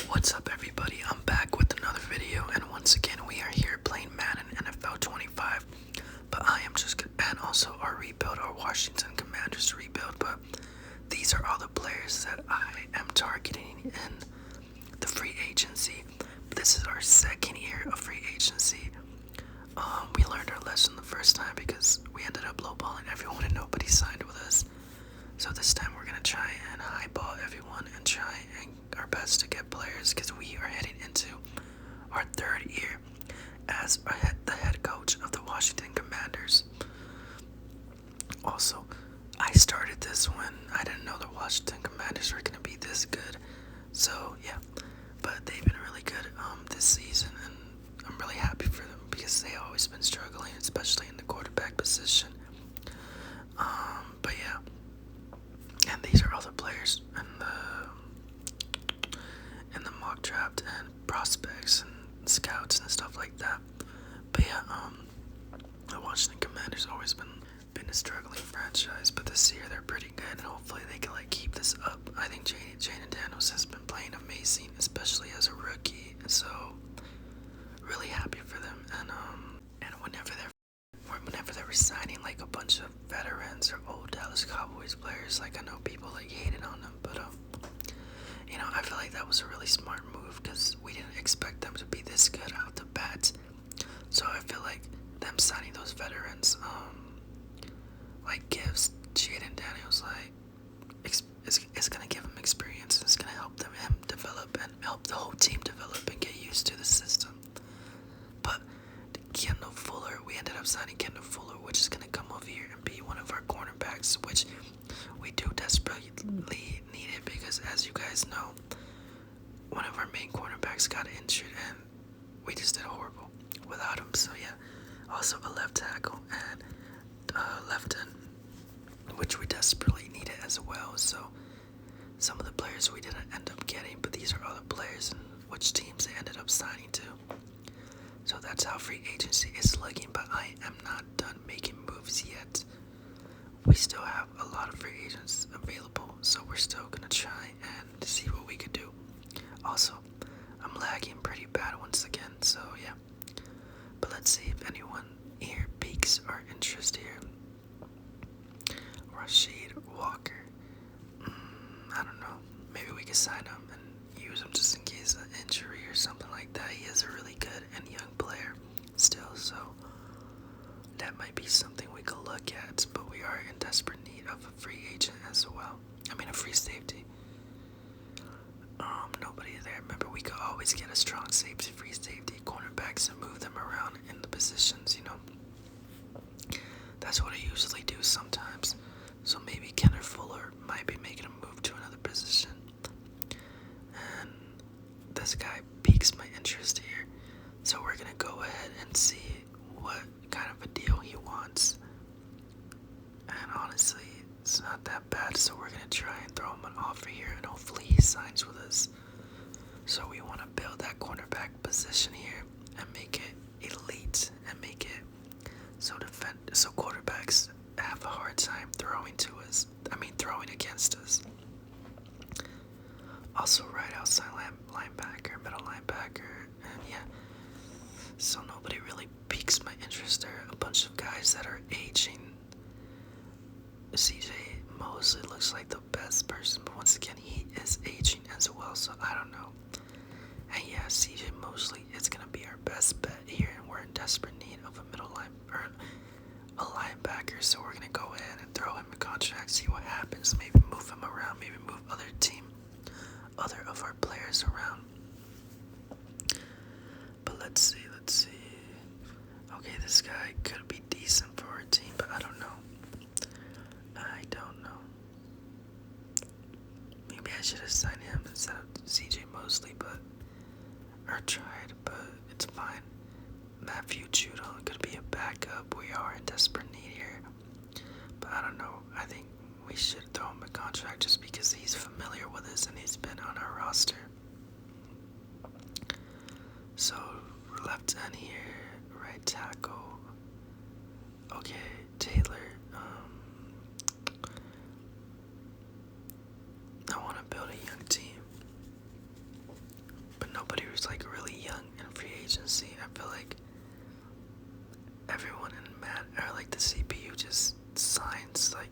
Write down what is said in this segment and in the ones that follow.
What's up everybody, I'm back with another video, and once again we are here playing Madden NFL 25, but I am just good, and also our rebuild, our Washington Commanders rebuild, but these are all the players that I am targeting in the free agency. This is our second year of free agency. We learned our lesson the first time because we ended up lowballing everyone and nobody signed with us. So this time we're gonna try and highball everyone and try and our best to get players because we are heading into our third year as the head coach of the Washington Commanders. Also, I started this when I didn't know the Washington Commanders were gonna be this good. So yeah, but they've been really good this season, and I'm really happy for them because they always been struggling, especially in the quarterback position. But yeah. And these are other players in the mock draft and prospects and scouts and stuff like that. But yeah, the Washington Commanders always been a struggling franchise, but this year they're pretty good, and hopefully they can keep this up. I think Jaden Daniels has been playing amazing, especially as a rookie. So really happy for them, and whenever they were signing a bunch of veterans or old Dallas Cowboys players, I know people hated on them, but I feel like that was a really smart move because we didn't expect them to be this good out the bat. So I feel like them signing those veterans gives Jaden Daniels it's gonna give him experience. It's gonna help him develop and help the whole team develop and get used to the system. But Kendall Fuller, we ended up signing Kendall Fuller, which is going to come over here and be one of our cornerbacks, which we do desperately need it because, as you guys know, one of our main cornerbacks got injured and we just did horrible without him. So yeah, also a left tackle and left end, which we desperately needed as well. So some of the players we didn't end up getting, but these are other players and which teams they ended up signing to. So that's how free agency is looking, but I am not done making moves yet. We still have a lot of free agents available, so we're still gonna try and see what we could do. Also, I'm lagging pretty bad once again, so yeah. But let's see if anyone here piques our interest here. Rashid Walker. I don't know. Maybe we could sign him and use him just in case of injury or something like that. He is a really good and young player still, so that might be something we could look at, but we are in desperate need of a free agent as well. I mean a free safety. Nobody there. Remember, we could always get a strong safety, free safety, cornerbacks, and move them around in the positions, That's what I usually do sometimes. So maybe Kendall Fuller might be making a move to another position. And this guy piques my interest here. So we're gonna go ahead and see what kind of a deal he wants. And honestly, it's not that bad, so we're gonna try and throw him an offer here, and hopefully he signs with us. So we want to build that cornerback position here and make it elite and make it so quarterbacks have a hard time throwing against us. Also right outside linebacker, middle linebacker, and yeah. So nobody really piques my interest there. A bunch of guys that are aging. CJ Mosley looks like the best person, but once again, he is aging as well, so I don't know. And yeah, CJ Mosley is gonna be our best bet here, and we're in desperate need of a a linebacker, so we're gonna go ahead and throw him a contract, see what happens, maybe move him around, maybe move other of our players around. But let's see. Okay, this guy could be decent for our team, but I don't know. Maybe I should have signed him instead of CJ Mosley, or tried, but it's fine. Matthew Judon could be a backup. We are in desperate need here. But I don't know. I think we should throw him a contract just because he's familiar with us and he's been on our roster. So, left end here, right tackle. Okay, Taylor. I want to build a young team. players like really young in free agency. I feel like everyone in Madden or like the CPU just signs like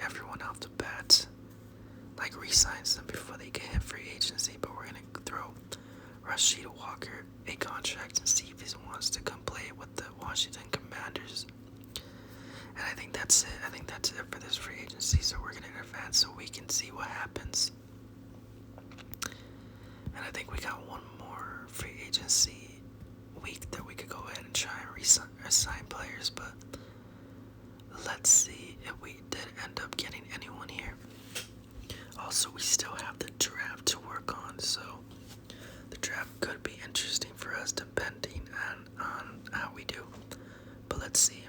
everyone off the bat, like re-signs them before they get hit free agency. But we're gonna throw Rashid Walker a contract and see if he wants to come play with the Washington Commanders. And I think that's it. I think that's it for this free agency. So we're gonna advance so we can see what happens. And I think we got one more free agency week that we could go ahead and try and assign players, but let's see if we did end up getting anyone here. Also, we still have the draft to work on, so the draft could be interesting for us depending on how we do. But let's see.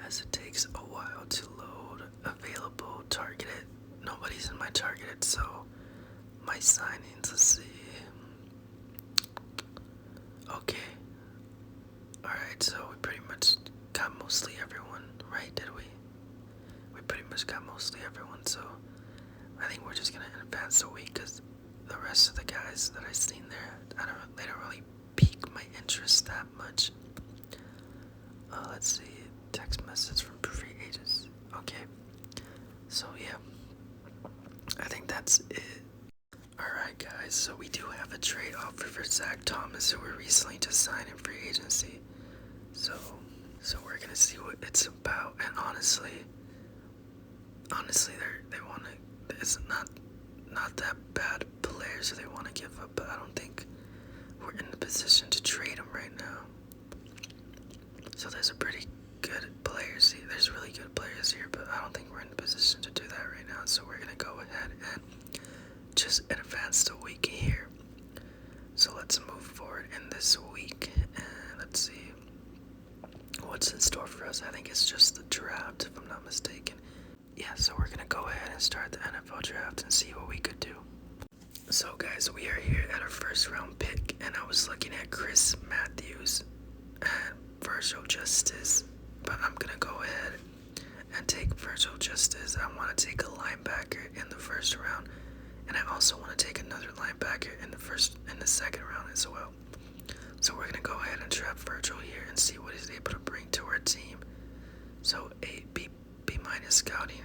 As it takes a while to load available targeted. Nobody's in my targeted, so my signings, let's see. Okay. Alright, so we pretty much got mostly everyone, right? Did we? We pretty much got mostly everyone, so I think we're just gonna advance the week because the rest of the guys that I've seen there, they don't really pique my interest that much. Let's see. Text message from free agents. Okay. So yeah. I think that's it. Alright guys, so we do have a trade offer for Zach Thomas, who we recently just signed in free agency. So we're gonna see what it's about. And honestly, they want to. It's not that bad players that they want to give up, but I don't think we're in the position to trade them right now. So there's a pretty good players here. There's really good players here, but I don't think we're in the position to do that right now. So we're gonna go ahead and just advance the week here. So let's move forward in this week and let's see what's in store for us. I think it's just the draft, if I'm not mistaken. Yeah, so we're gonna go ahead and start the NFL draft and see what we could do. So guys, we are here at our first round pick, and I was looking at Chris Matthews and Virgil Justice, but I'm gonna go ahead and take Virgil Justice. I want to take a linebacker in the first round, and I also want to take another linebacker in the second round as well. So we're gonna go ahead and draft Virgil here and see what he's able to bring to our team. So a B minus scouting,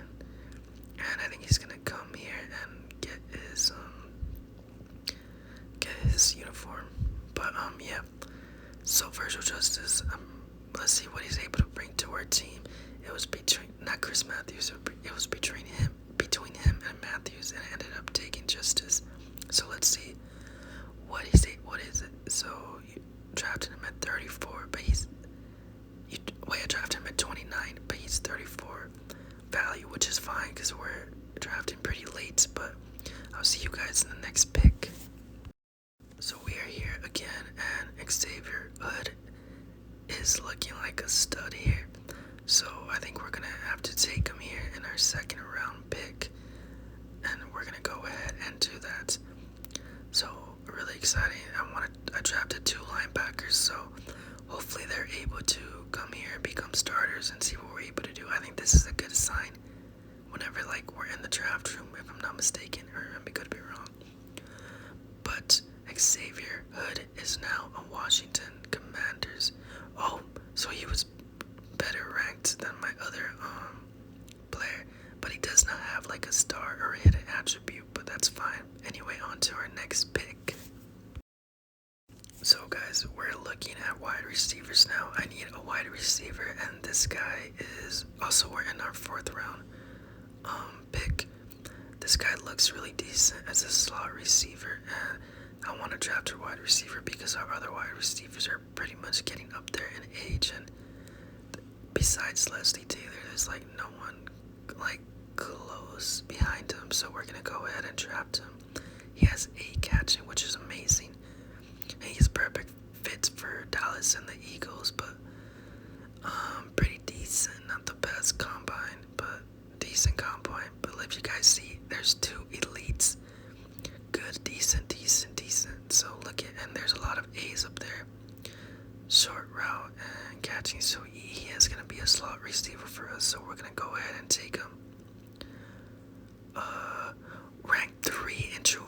and I think he's gonna come here and get his uniform. But yeah. So Virgil Justice, let's see what he's able to bring to our team. It was not Chris Matthews. It was between him and Matthews, and I ended up taking Justice. So let's see what is it. So you drafted him at 34, but I drafted him at 29, but he's 34 value, which is fine because we're drafting pretty late. But I'll see you guys in the next pick. So we are here again, and Xavier Hood is looking like a stud here. So I think we're gonna have to take him here in our second round pick, and we're gonna go ahead and do that. So really exciting. I drafted 2 linebackers, so hopefully they're able to come here and become starters and see what we're able to do. I think this is a good sign whenever we're in the draft room, if I'm not mistaken, or I could be wrong. But Xavier Hood is now a Washington Commanders. Oh, so he was better ranked than my other player, but he does not have a star or a hidden attribute, but that's fine. Anyway, on to our next pick. So guys, we're looking at wide receivers now. I need a wide receiver, and this guy is also, we're in our 4th round pick. This guy looks really decent as a slot receiver, and I want to draft a wide receiver because our other wide receivers are pretty much getting up there in age, and besides Leslie Taylor, there's no one close behind him. So we're gonna go ahead and draft him. He has 8 catching, which is amazing, and he's perfect fit for Dallas and the Eagles. But pretty decent, not the best combine, but decent combine. But if you guys see, there's 2 elites. Good, decent. So look at, and there's a lot of A's up there. Short route and catching, so he is going to be a slot receiver for us. So we're going to go ahead and take him. Ranked 3 in true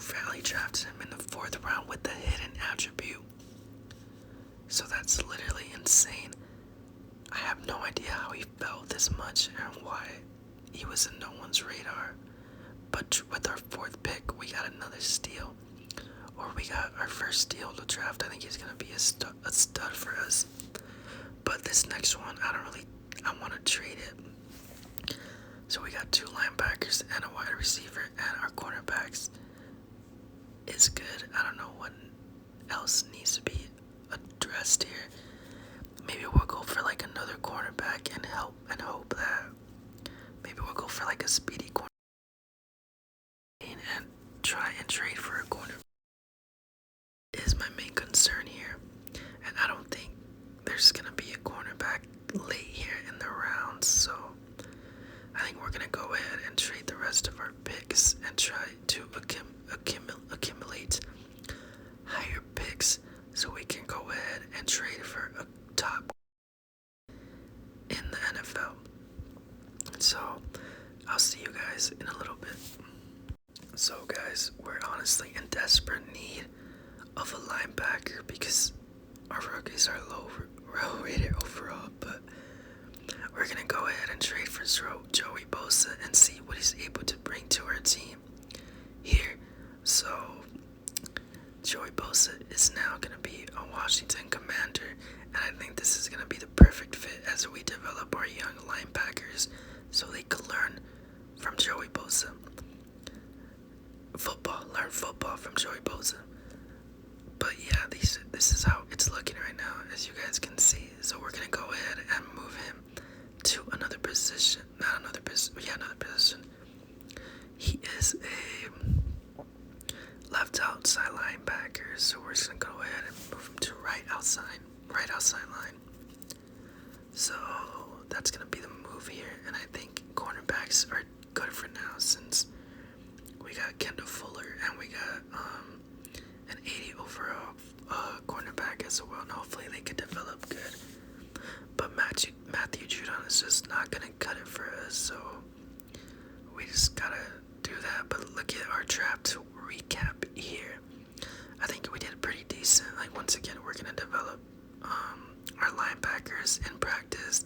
got another steal, or we got our first steal of the draft. I think he's gonna be a stud for us. But this next one, I want to trade it. So we got 2 linebackers and a wide receiver, and our cornerbacks is good. I don't know what else needs to be addressed here. Maybe we'll go for like another cornerback and hope that maybe we'll go for like a speedy corner and try and trade for a corner. Is my main concern here, and I don't think there's gonna be a cornerback late here in the round, so I think we're gonna go ahead and trade the rest of our picks and try to accumulate higher picks so we can go ahead and trade for a top in the NFL. So I'll see you guys in a little bit. So guys, we're honestly in desperate need of a linebacker because our rookies are low rated overall, but we're gonna go ahead and trade for Joey Bosa and see what he's able to bring to our team here. So Joey Bosa is now gonna be a Washington Commander, and I think this is gonna be the perfect fit as we develop our young linebackers so they could learn from Joey Bosa. Learn football from Joey Bosa. But yeah, this is how it's looking right now, as you guys can see. So we're gonna go ahead and move him to another position. Another position. He is a left outside linebacker, so we're just gonna go ahead and move him to right outside line. So that's gonna be the move here, and I think cornerbacks are good for now since we got Kendall Fuller and we got an 80 overall cornerback as well, and hopefully they could develop good. But Matthew Judon is just not gonna cut it for us, so we just gotta do that. But look at our draft recap here. I think we did pretty decent. Like, once again, we're gonna develop our linebackers in practice.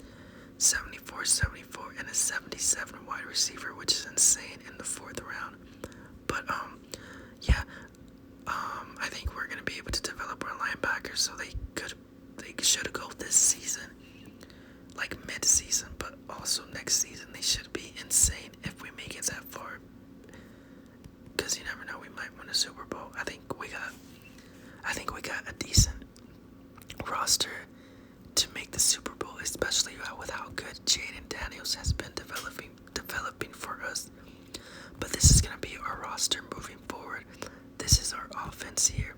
74, and a 77 wide receiver, which is insane in the 4th round. But yeah, I think we're gonna be able to develop our linebackers so they should go this season, like mid-season, but also next season they should be insane if we make it that far. Because you never know, we might win a Super Bowl. I think we got a decent roster to make the Super Bowl, especially with how good Jaden Daniels has been developing for us. But this is gonna be our roster moving forward. This is our offense here.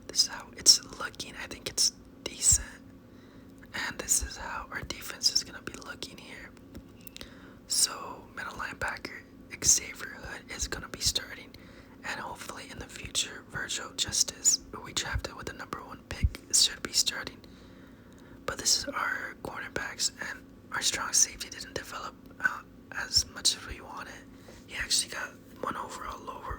This is how it's looking. I think it's decent. And this is how our defense is gonna be looking here. So middle linebacker Xavier Hood is gonna be starting, and hopefully in the future Virgil Justice, who we drafted with the #1 pick, should be starting. But this is our cornerbacks, and our strong safety didn't develop as much as we wanted. He actually got 1 overall lower